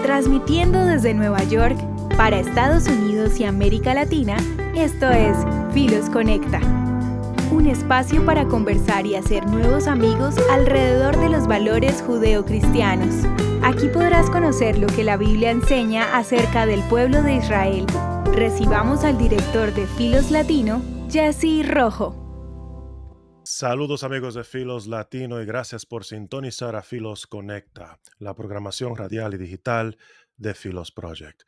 Transmitiendo desde Nueva York para Estados Unidos y América Latina, esto es Filos Conecta. Un espacio para conversar y hacer nuevos amigos alrededor de los valores judeocristianos. Aquí podrás conocer lo que la Biblia enseña acerca del pueblo de Israel. Recibamos al director de Filos Latino, Jesse Rojo. Saludos amigos de Filos Latino y gracias por sintonizar a Filos Conecta, la programación radial y digital de Filos Project.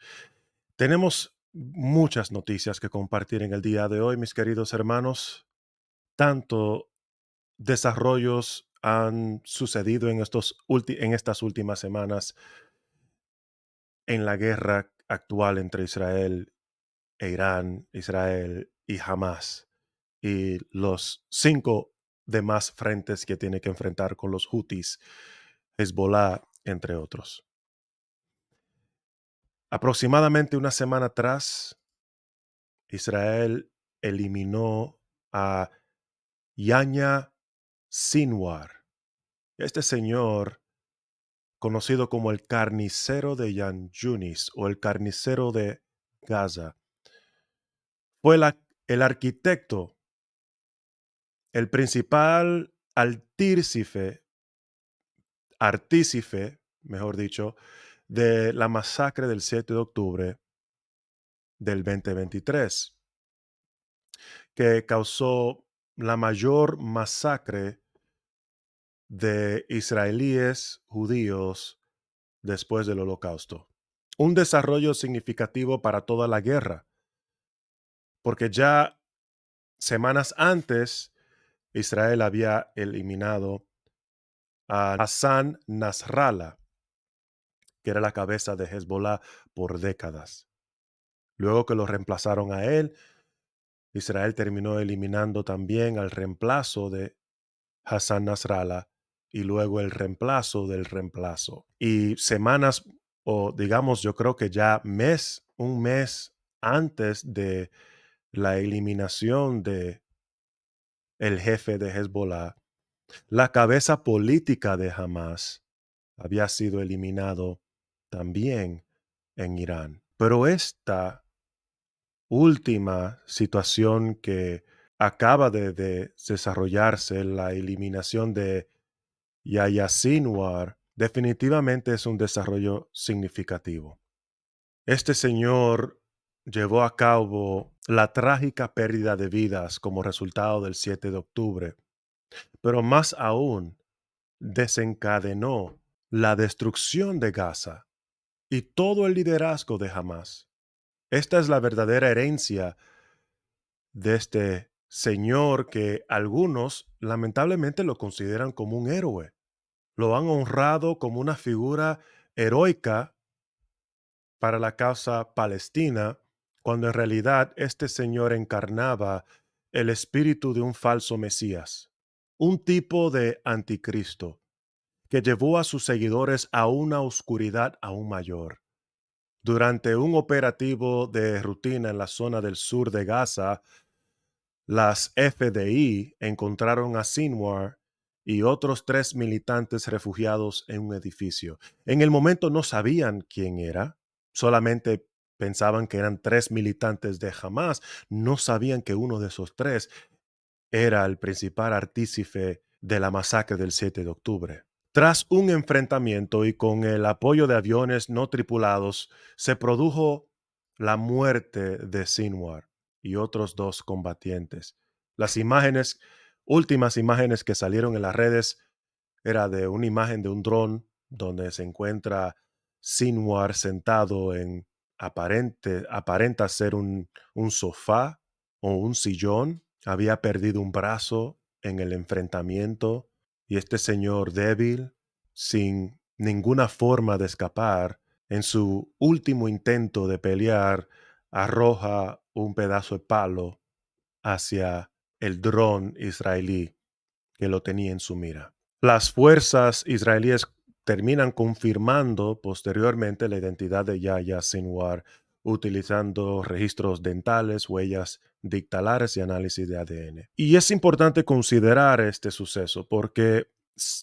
Tenemos muchas noticias que compartir en el día de hoy, mis queridos hermanos. Tanto desarrollos han sucedido en estas últimas semanas en la guerra actual entre Israel e Irán, Israel y Hamas, y los 5 demás frentes que tiene que enfrentar con los Houthis, Hezbollah, entre otros. Aproximadamente una semana atrás, Israel eliminó a Yahya Sinwar. Este señor, conocido como el carnicero de Khan Yunis o el carnicero de Gaza, fue el arquitecto, el principal artífice, mejor dicho, de la masacre del 7 de octubre del 2023, que causó la mayor masacre de israelíes judíos después del Holocausto. Un desarrollo significativo para toda la guerra, porque ya semanas antes Israel había eliminado a Hassan Nasrallah, que era la cabeza de Hezbollah por décadas. Luego que lo reemplazaron a él, Israel terminó eliminando también al reemplazo de Hassan Nasrallah y luego el reemplazo del reemplazo. Y semanas, o digamos, yo creo que ya un mes antes de la eliminación de el jefe de Hezbollah, la cabeza política de Hamas había sido eliminado también en Irán. Pero esta última situación que acaba de desarrollarse, la eliminación de Yahya Sinwar, definitivamente es un desarrollo significativo. Este señor llevó a cabo la trágica pérdida de vidas como resultado del 7 de octubre, pero más aún desencadenó la destrucción de Gaza y todo el liderazgo de Hamas. Esta es la verdadera herencia de este señor que algunos lamentablemente lo consideran como un héroe. Lo han honrado como una figura heroica para la causa palestina, cuando en realidad este señor encarnaba el espíritu de un falso Mesías, un tipo de anticristo que llevó a sus seguidores a una oscuridad aún mayor. Durante un operativo de rutina en la zona del sur de Gaza, las FDI encontraron a Sinwar y otros 3 militantes refugiados en un edificio. En el momento no sabían quién era, solamente pensaban que eran 3 militantes de Hamas. No sabían que uno de esos 3 era el principal artífice de la masacre del 7 de octubre. Tras un enfrentamiento y con el apoyo de aviones no tripulados, se produjo la muerte de Sinwar y otros 2 combatientes. Las últimas imágenes que salieron en las redes, era de una imagen de un dron donde se encuentra Sinwar sentado en aparenta ser un sofá o un sillón. Había perdido un brazo en el enfrentamiento y este señor débil, sin ninguna forma de escapar, en su último intento de pelear, arroja un pedazo de palo hacia el dron israelí que lo tenía en su mira. Las fuerzas israelíes terminan confirmando posteriormente la identidad de Yahya Sinwar utilizando registros dentales, huellas dactilares y análisis de ADN. Y es importante considerar este suceso porque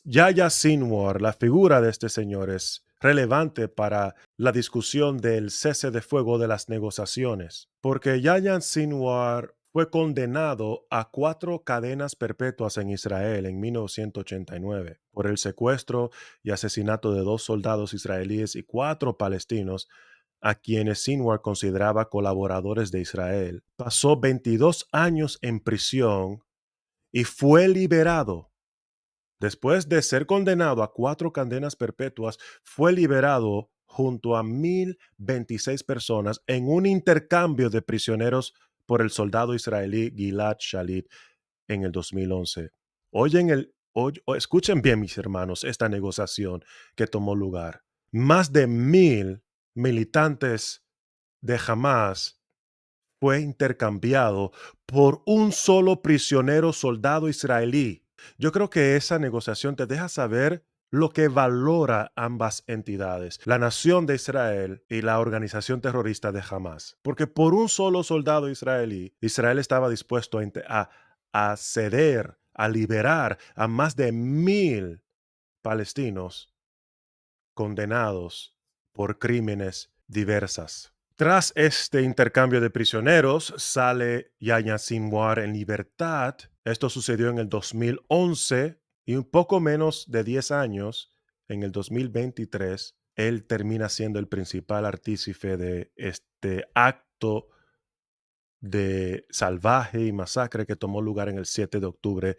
Yahya Sinwar, la figura de este señor, es relevante para la discusión del cese de fuego de las negociaciones, porque Yahya Sinwar fue condenado a 4 cadenas perpetuas en Israel en 1989 por el secuestro y asesinato de 2 soldados israelíes y 4 palestinos a quienes Sinwar consideraba colaboradores de Israel. Pasó 22 años en prisión y fue liberado. Después de ser condenado a 4 cadenas perpetuas, fue liberado junto a 1,026 personas en un intercambio de prisioneros por el soldado israelí Gilad Shalit en el 2011. Escuchen bien, mis hermanos, esta negociación que tomó lugar. Más de 1,000 militantes de Hamas fue intercambiado por un solo prisionero soldado israelí. Yo creo que esa negociación te deja saber lo que valora ambas entidades, la nación de Israel y la organización terrorista de Hamas. Porque por un solo soldado israelí, Israel estaba dispuesto a ceder, a liberar a más de 1,000 palestinos condenados por crímenes diversas. Tras este intercambio de prisioneros, sale Yahya Sinwar en libertad. Esto sucedió en el 2011 y un poco menos de 10 años, en el 2023, él termina siendo el principal artífice de este acto de salvaje y masacre que tomó lugar en el 7 de octubre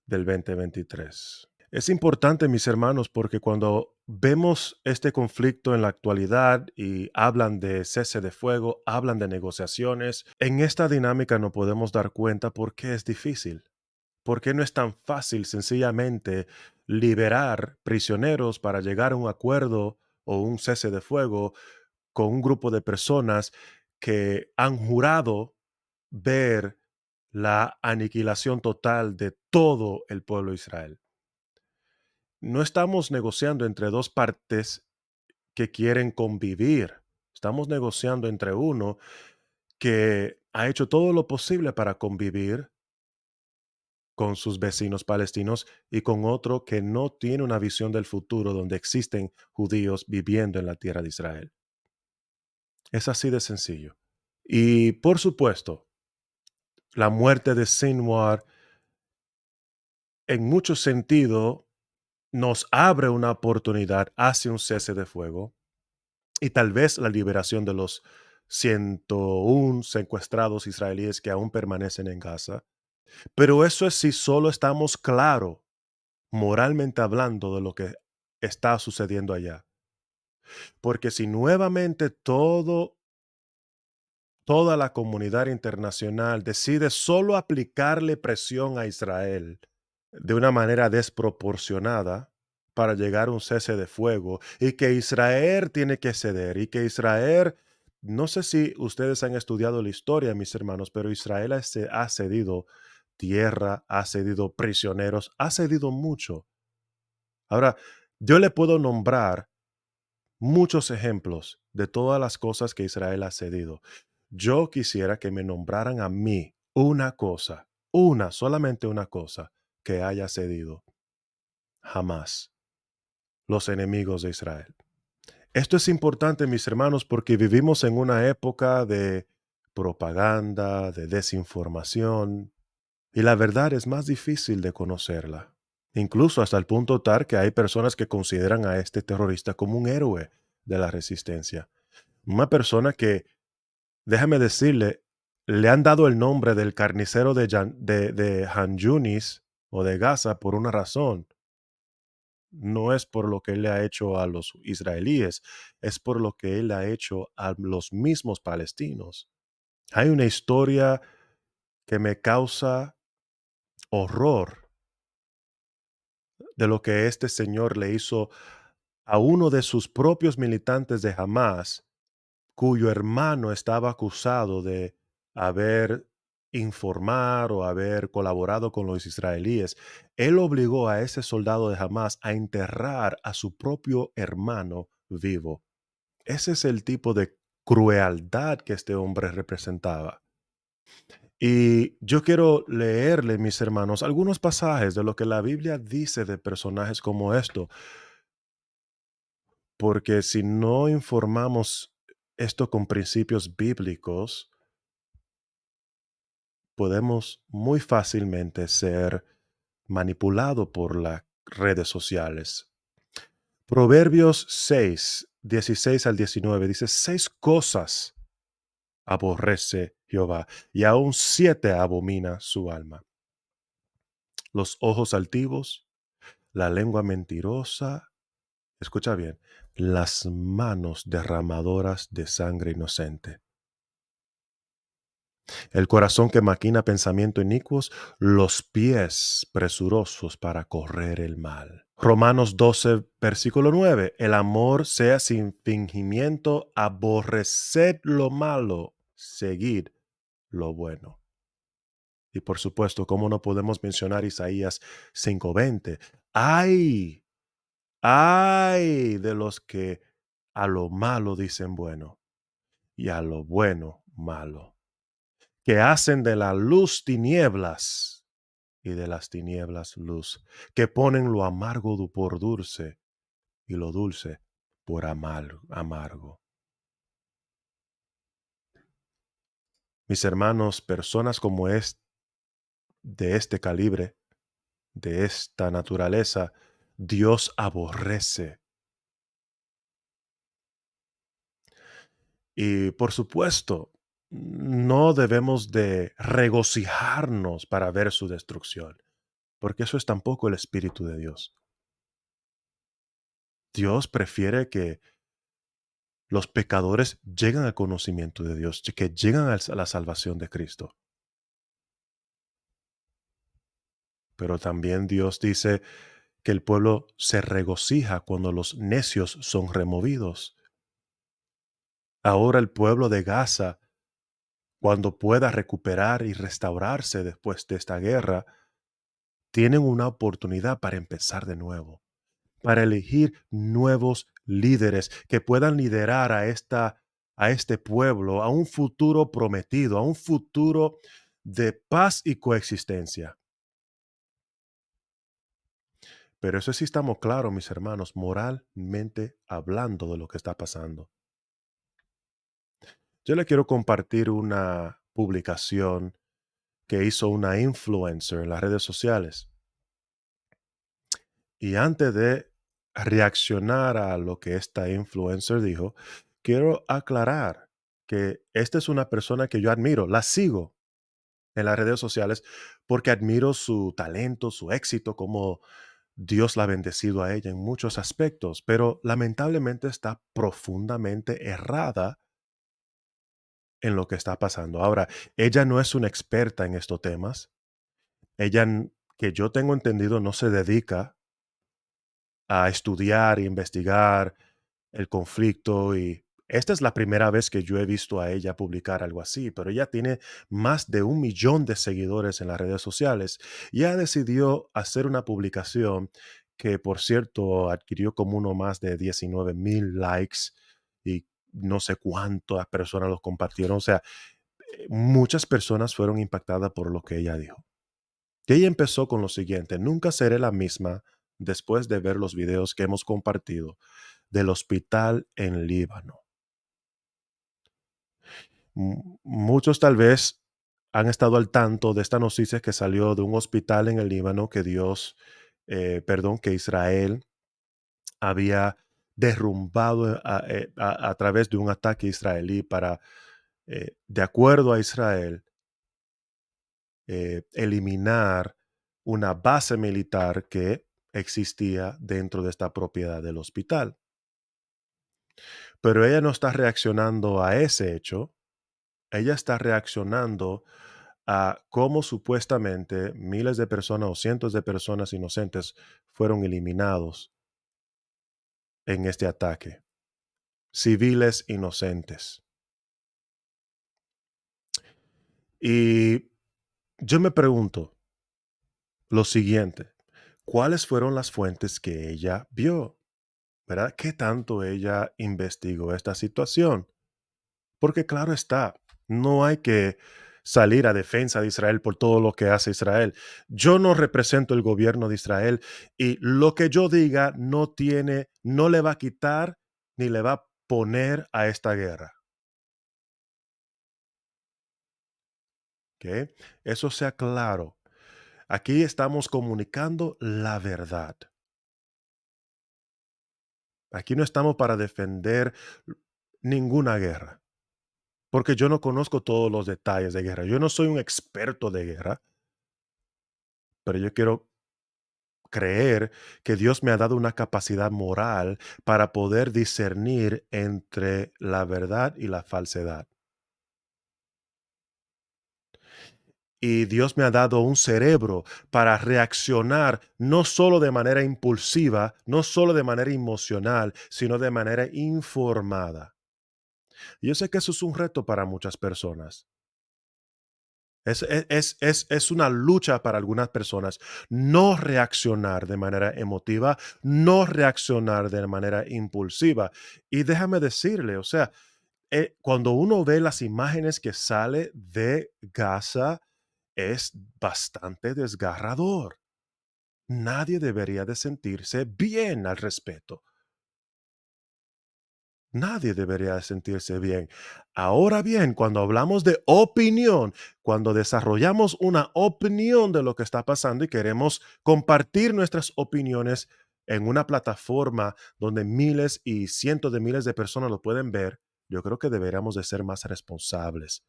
del 2023. Es importante, mis hermanos, porque cuando vemos este conflicto en la actualidad y hablan de cese de fuego, hablan de negociaciones, en esta dinámica no podemos dar cuenta por qué es difícil, por qué no es tan fácil sencillamente liberar prisioneros para llegar a un acuerdo o un cese de fuego con un grupo de personas que han jurado ver la aniquilación total de todo el pueblo de Israel. No estamos negociando entre 2 partes que quieren convivir. Estamos negociando entre uno que ha hecho todo lo posible para convivir con sus vecinos palestinos y con otro que no tiene una visión del futuro donde existen judíos viviendo en la tierra de Israel. Es así de sencillo. Y por supuesto, la muerte de Sinwar en mucho sentido nos abre una oportunidad hacia un cese de fuego y tal vez la liberación de los 101 secuestrados israelíes que aún permanecen en Gaza. Pero eso es si solo estamos claros, moralmente hablando, de lo que está sucediendo allá. Porque si nuevamente toda la comunidad internacional decide solo aplicarle presión a Israel de una manera desproporcionada para llegar a un cese de fuego y que Israel tiene que ceder y que Israel, no sé si ustedes han estudiado la historia, mis hermanos, pero Israel ha cedido tierra, ha cedido prisioneros, ha cedido mucho. Ahora, yo le puedo nombrar muchos ejemplos de todas las cosas que Israel ha cedido. Yo quisiera que me nombraran a mí una cosa, solamente una cosa que haya cedido. Jamás. Los enemigos de Israel. Esto es importante, mis hermanos, porque vivimos en una época de propaganda, de desinformación, y la verdad es más difícil de conocerla. Incluso hasta el punto tal que hay personas que consideran a este terrorista como un héroe de la resistencia. Una persona que, déjame decirle, le han dado el nombre del carnicero de Han Yunis o de Gaza por una razón. No es por lo que él le ha hecho a los israelíes, es por lo que él ha hecho a los mismos palestinos. Hay una historia que me causa horror de lo que este señor le hizo a uno de sus propios militantes de Hamas, cuyo hermano estaba acusado de haber informar o haber colaborado con los israelíes. Él obligó a ese soldado de Hamas a enterrar a su propio hermano vivo. Ese es el tipo de crueldad que este hombre representaba. Y yo quiero leerle, mis hermanos, algunos pasajes de lo que la Biblia dice de personajes como esto, porque si no informamos esto con principios bíblicos, podemos muy fácilmente ser manipulados por las redes sociales. Proverbios 6, 16 al 19 dice, 6 cosas aborrece Jehová y aún 7 abomina su alma. Los ojos altivos, la lengua mentirosa, escucha bien, las manos derramadoras de sangre inocente, el corazón que maquina pensamiento inicuos, los pies presurosos para correr el mal. Romanos 12, versículo 9, el amor sea sin fingimiento, aborreced lo malo, seguid lo bueno. Y por supuesto, ¿cómo no podemos mencionar Isaías 5:20? ¡Ay! ¡Ay! De los que a lo malo dicen bueno y a lo bueno malo, que hacen de la luz tinieblas y de las tinieblas luz, que ponen lo amargo por dulce y lo dulce por amargo. Mis hermanos, personas como de este calibre, de esta naturaleza, Dios aborrece. Y por supuesto, no debemos de regocijarnos para ver su destrucción, porque eso es tampoco el espíritu de Dios. Dios prefiere que los pecadores lleguen al conocimiento de Dios, que lleguen a la salvación de Cristo. Pero también Dios dice que el pueblo se regocija cuando los necios son removidos. Ahora el pueblo de Gaza, cuando pueda recuperar y restaurarse después de esta guerra, tienen una oportunidad para empezar de nuevo, para elegir nuevos líderes que puedan liderar a este pueblo a un futuro prometido, a un futuro de paz y coexistencia. Pero eso sí estamos claros, mis hermanos, moralmente hablando de lo que está pasando. Yo le quiero compartir una publicación que hizo una influencer en las redes sociales. Y antes de reaccionar a lo que esta influencer dijo, quiero aclarar que esta es una persona que yo admiro, la sigo en las redes sociales porque admiro su talento, su éxito, como Dios la ha bendecido a ella en muchos aspectos, pero lamentablemente está profundamente errada en lo que está pasando. Ahora, ella no es una experta en estos temas. Ella, que yo tengo entendido, no se dedica a estudiar e investigar el conflicto y esta es la primera vez que yo he visto a ella publicar algo así, pero ella tiene más de 1 millón de seguidores en las redes sociales y ella decidió hacer una publicación que, por cierto, adquirió como uno más de 19,000 likes y no sé cuántas personas los compartieron. O sea, muchas personas fueron impactadas por lo que ella dijo. Y ella empezó con lo siguiente: nunca seré la misma después de ver los videos que hemos compartido del hospital en Líbano. Muchos tal vez han estado al tanto de esta noticia que salió de un hospital en el Líbano que que Israel había derrumbado a través de un ataque israelí para, de acuerdo a Israel, eliminar una base militar que existía dentro de esta propiedad del hospital. Pero ella no está reaccionando a ese hecho, ella está reaccionando a cómo supuestamente miles de personas o cientos de personas inocentes fueron eliminados en este ataque. Civiles inocentes. Y yo me pregunto lo siguiente: ¿cuáles fueron las fuentes que ella vio? ¿Verdad? ¿Qué tanto ella investigó esta situación? Porque claro está, no hay que salir a defensa de Israel por todo lo que hace Israel. Yo no represento el gobierno de Israel y lo que yo diga no le va a quitar ni le va a poner a esta guerra. ¿Ok? Eso sea claro. Aquí estamos comunicando la verdad. Aquí no estamos para defender ninguna guerra, porque yo no conozco todos los detalles de guerra. Yo no soy un experto de guerra, pero yo quiero creer que Dios me ha dado una capacidad moral para poder discernir entre la verdad y la falsedad. Y Dios me ha dado un cerebro para reaccionar no solo de manera impulsiva, no solo de manera emocional, sino de manera informada. Y yo sé que eso es un reto para muchas personas. Es una lucha para algunas personas no reaccionar de manera emotiva, no reaccionar de manera impulsiva. Y déjame decirle, o sea, cuando uno ve las imágenes que sale de Gaza, es bastante desgarrador. Nadie debería de sentirse bien al respecto. Nadie debería de sentirse bien. Ahora bien, cuando hablamos de opinión, cuando desarrollamos una opinión de lo que está pasando y queremos compartir nuestras opiniones en una plataforma donde miles y cientos de miles de personas lo pueden ver, yo creo que deberíamos de ser más responsables,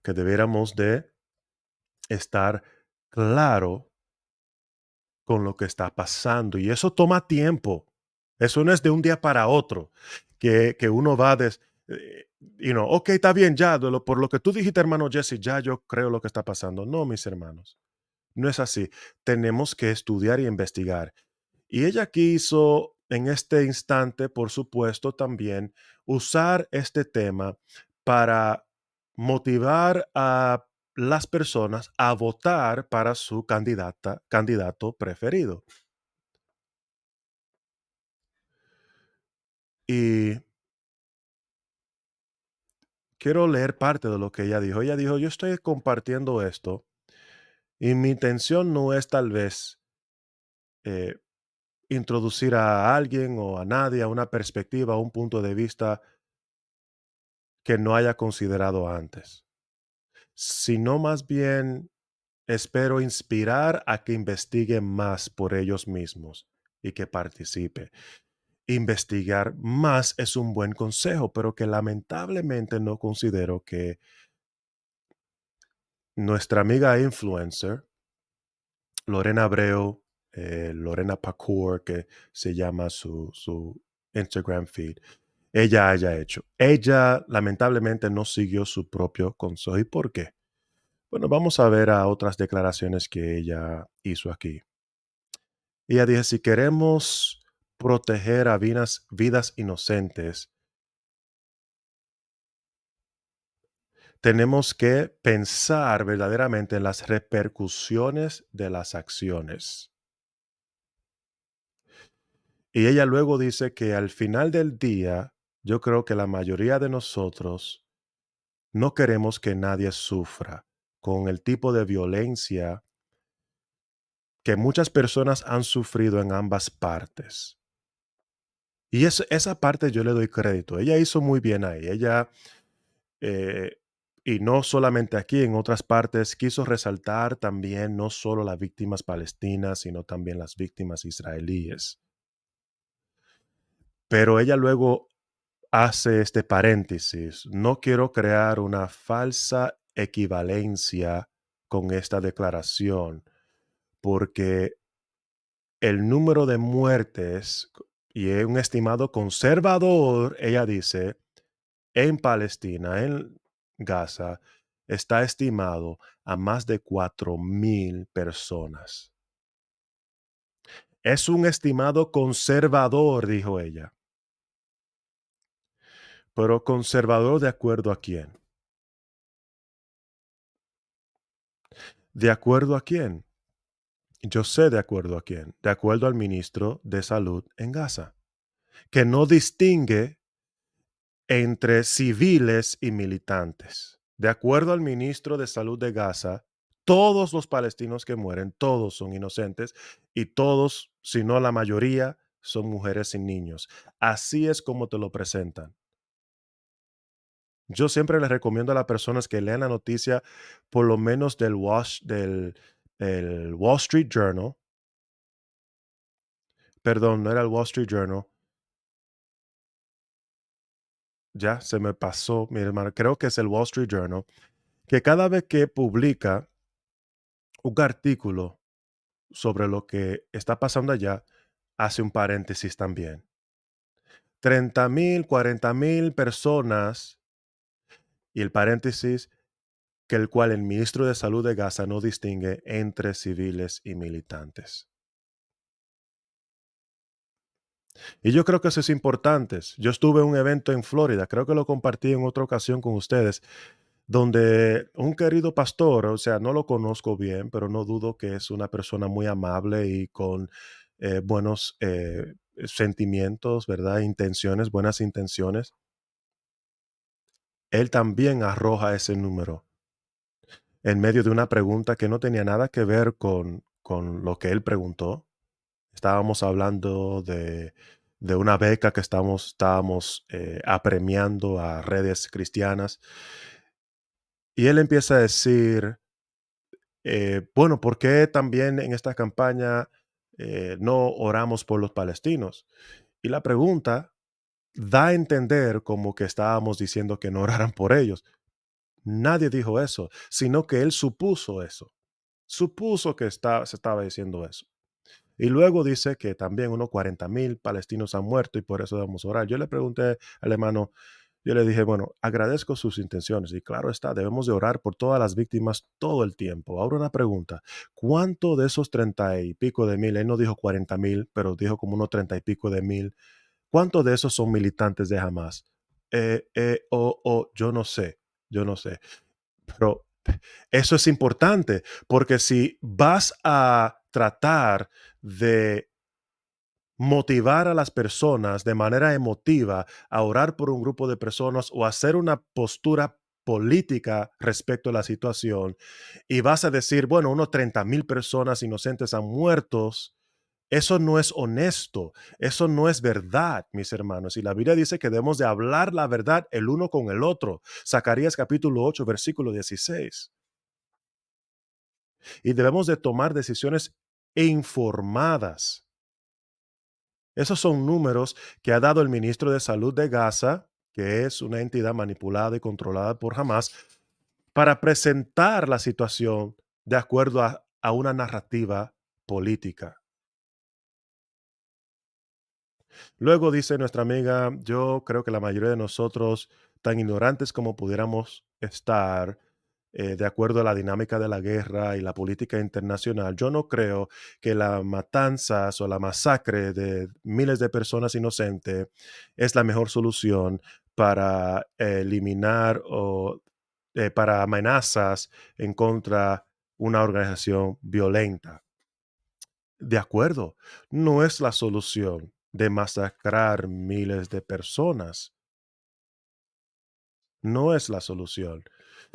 que deberíamos de estar claro con lo que está pasando. Y eso toma tiempo. Eso no es de un día para otro que uno va ok, está bien, ya, por lo que tú dijiste, hermano Jesse, ya yo creo lo que está pasando. No, mis hermanos, no es así. Tenemos que estudiar y investigar. Y ella quiso en este instante, por supuesto, también usar este tema para motivar a las personas a votar para su candidato preferido. Y quiero leer parte de lo que ella dijo. Ella dijo, yo estoy compartiendo esto y mi intención no es tal vez eh, introducir a alguien o a nadie a una perspectiva, a un punto de vista que no haya considerado antes, sino más bien espero inspirar a que investiguen más por ellos mismos y que participe. Investigar más es un buen consejo, pero que lamentablemente no considero que nuestra amiga influencer, Lorena Abreu, Lorena Pacour, que se llama su Instagram feed, ella haya hecho. Ella lamentablemente no siguió su propio consejo. ¿Y por qué? Bueno, vamos a ver a otras declaraciones que ella hizo aquí. Ella dice, si queremos proteger a vidas inocentes, tenemos que pensar verdaderamente en las repercusiones de las acciones. Y ella luego dice que al final del día, yo creo que la mayoría de nosotros no queremos que nadie sufra con el tipo de violencia que muchas personas han sufrido en ambas partes. Y esa parte yo le doy crédito. Ella hizo muy bien ahí. Ella, eh, y no solamente aquí, en otras partes, quiso resaltar también no solo las víctimas palestinas, sino también las víctimas israelíes. Pero ella luego hace este paréntesis. No quiero crear una falsa equivalencia con esta declaración, porque el número de muertes y es un estimado conservador, ella dice, en Palestina, en Gaza, está estimado a más de 4,000 personas. Es un estimado conservador, dijo ella. Pero conservador de acuerdo a quién. ¿De acuerdo a quién? Yo sé de acuerdo a quién. De acuerdo al ministro de Salud en Gaza, que no distingue entre civiles y militantes. De acuerdo al ministro de Salud de Gaza, todos los palestinos que mueren, todos son inocentes y todos, si no la mayoría, son mujeres y niños. Así es como te lo presentan. Yo siempre les recomiendo a las personas que lean la noticia, por lo menos el Wall Street Journal, perdón, no era el Wall Street Journal, ya se me pasó, mi hermano, creo que es el Wall Street Journal, que cada vez que publica un artículo sobre lo que está pasando allá, hace un paréntesis también. 30,000, 40,000 personas y el paréntesis que el cual el ministro de Salud de Gaza no distingue entre civiles y militantes. Y yo creo que eso es importante. Yo estuve en un evento en Florida, creo que lo compartí en otra ocasión con ustedes, donde un querido pastor, o sea, no lo conozco bien, pero no dudo que es una persona muy amable y con buenos sentimientos, ¿verdad? Intenciones, buenas intenciones. Él también arroja ese número en medio de una pregunta que no tenía nada que ver con lo que él preguntó. Estábamos hablando de una beca que estábamos apremiando a redes cristianas. Y él empieza a decir, bueno, ¿por qué también en esta campaña no oramos por los palestinos? Y la pregunta da a entender como que estábamos diciendo que no oraran por ellos. Nadie dijo eso, sino que él supuso eso. Supuso que se estaba diciendo eso. Y luego dice que también unos 40,000 palestinos han muerto y por eso debemos orar. Yo le pregunté al hermano, yo le dije, bueno, agradezco sus intenciones y claro está, debemos de orar por todas las víctimas todo el tiempo. Ahora una pregunta, ¿cuánto de esos 30 y pico de mil, él no dijo 40,000, pero dijo como unos 30 y pico de mil, cuántos de esos son militantes de Hamas? Yo no sé, yo no sé. Pero eso es importante, porque si vas a tratar de motivar a las personas de manera emotiva a orar por un grupo de personas o hacer una postura política respecto a la situación, y vas a decir, bueno, unos 30,000 personas inocentes han muertos, eso no es honesto, eso no es verdad, mis hermanos. Y la Biblia dice que debemos de hablar la verdad el uno con el otro. Zacarías capítulo 8, versículo 16. Y debemos de tomar decisiones informadas. Esos son números que ha dado el ministro de Salud de Gaza, que es una entidad manipulada y controlada por Hamas, para presentar la situación de acuerdo a una narrativa política. Luego dice nuestra amiga, yo creo que la mayoría de nosotros, tan ignorantes como pudiéramos estar, de acuerdo a la dinámica de la guerra y la política internacional, yo no creo que la matanzas o la masacre de miles de personas inocentes es la mejor solución para eliminar o para amenazas en contra una organización violenta. De acuerdo, no es la solución de masacrar miles de personas, no es la solución.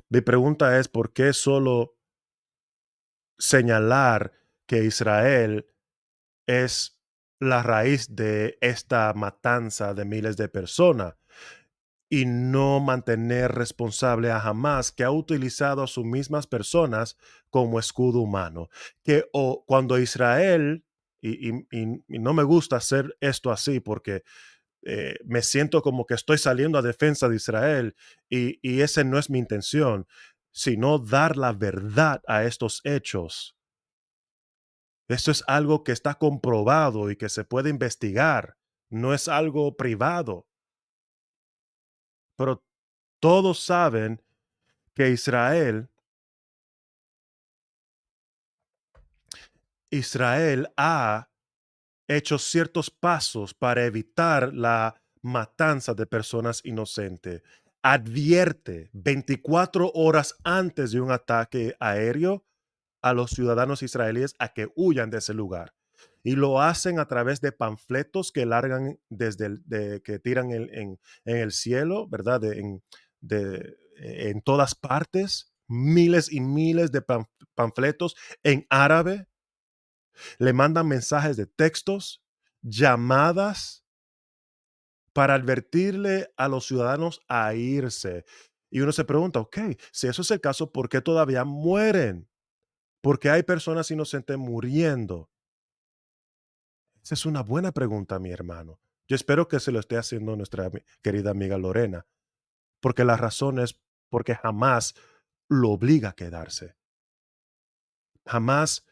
Mi pregunta es, ¿por qué solo señalar que Israel es la raíz de esta matanza de miles de personas y no mantener responsable a Hamas, que ha utilizado a sus mismas personas como escudo humano? Que cuando Israel, y no me gusta hacer esto así porque me siento como que estoy saliendo a defensa de Israel y esa no es mi intención, sino dar la verdad a estos hechos. Esto es algo que está comprobado y que se puede investigar, no es algo privado, pero todos saben que Israel ha hecho ciertos pasos para evitar la matanza de personas inocentes. Advierte 24 horas antes de un ataque aéreo a los ciudadanos israelíes a que huyan de ese lugar. Y lo hacen a través de panfletos que largan que tiran en el cielo, ¿verdad? En todas partes, miles y miles de panfletos en árabe, le mandan mensajes de textos llamadas para advertirle a los ciudadanos a irse. Y uno se pregunta, ok, si eso es el caso, ¿por qué todavía mueren? ¿Por qué hay personas inocentes muriendo? Esa es una buena pregunta, mi hermano. Yo espero que se lo esté haciendo nuestra querida amiga Lorena, porque la razón es porque jamás lo obliga a quedarse. Jamás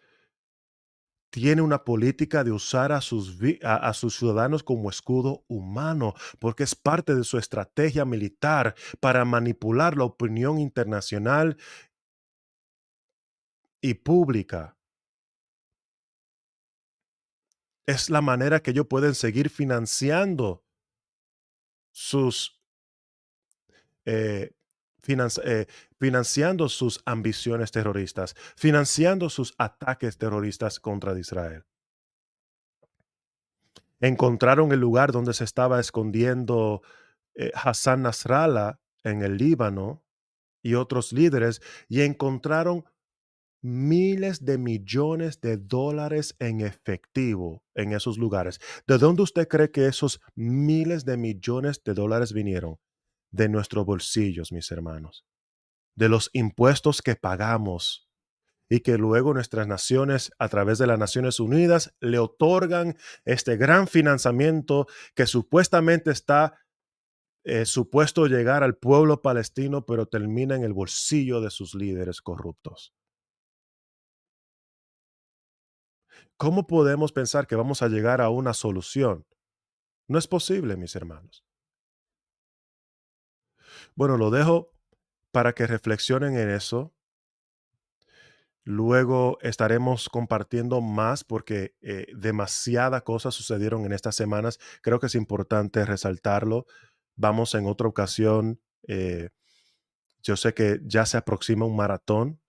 tiene una política de usar a sus ciudadanos como escudo humano, porque es parte de su estrategia militar para manipular la opinión internacional y pública. Es la manera que ellos pueden seguir sus, eh, eh, financiando sus ambiciones terroristas, financiando sus ataques terroristas contra Israel. Encontraron el lugar donde se estaba escondiendo Hassan Nasrallah en el Líbano y otros líderes, y encontraron miles de millones de dólares en efectivo en esos lugares. ¿De dónde usted cree que esos miles de millones de dólares vinieron? De nuestros bolsillos, mis hermanos, de los impuestos que pagamos y que luego nuestras naciones, a través de las Naciones Unidas, le otorgan este gran financiamiento que supuestamente está supuesto llegar al pueblo palestino, pero termina en el bolsillo de sus líderes corruptos. ¿Cómo podemos pensar que vamos a llegar a una solución? No es posible, mis hermanos. Bueno, lo dejo para que reflexionen en eso. Luego estaremos compartiendo más porque demasiadas cosas sucedieron en estas semanas. Creo que es importante resaltarlo. Vamos en otra ocasión. Yo sé que ya se aproxima un maratón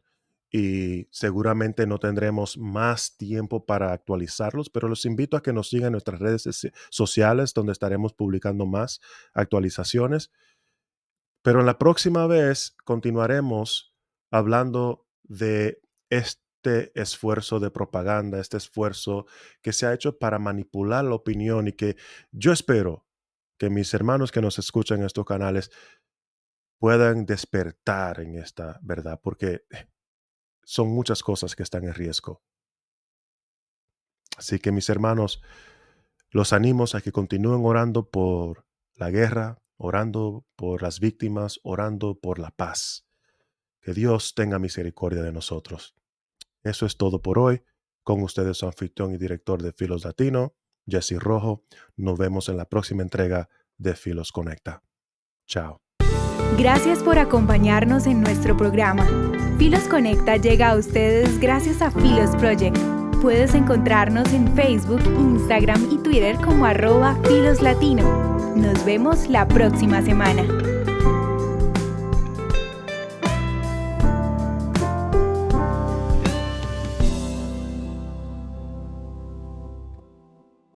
y seguramente no tendremos más tiempo para actualizarlos, pero los invito a que nos sigan en nuestras redes sociales donde estaremos publicando más actualizaciones. Pero en la próxima vez continuaremos hablando de este esfuerzo de propaganda, este esfuerzo que se ha hecho para manipular la opinión y que yo espero que mis hermanos que nos escuchan en estos canales puedan despertar en esta verdad, porque son muchas cosas que están en riesgo. Así que mis hermanos, los animo a que continúen orando por la guerra, orando por las víctimas, orando por la paz. Que Dios tenga misericordia de nosotros. Eso es todo por hoy. Con ustedes su anfitrión y director de Filos Latino, Jesse Rojo. Nos vemos en la próxima entrega de Filos Conecta. Chao. Gracias por acompañarnos en nuestro programa. Filos Conecta llega a ustedes gracias a Filos Project. Puedes encontrarnos en Facebook, Instagram y Twitter como @FilosLatino. Nos vemos la próxima semana.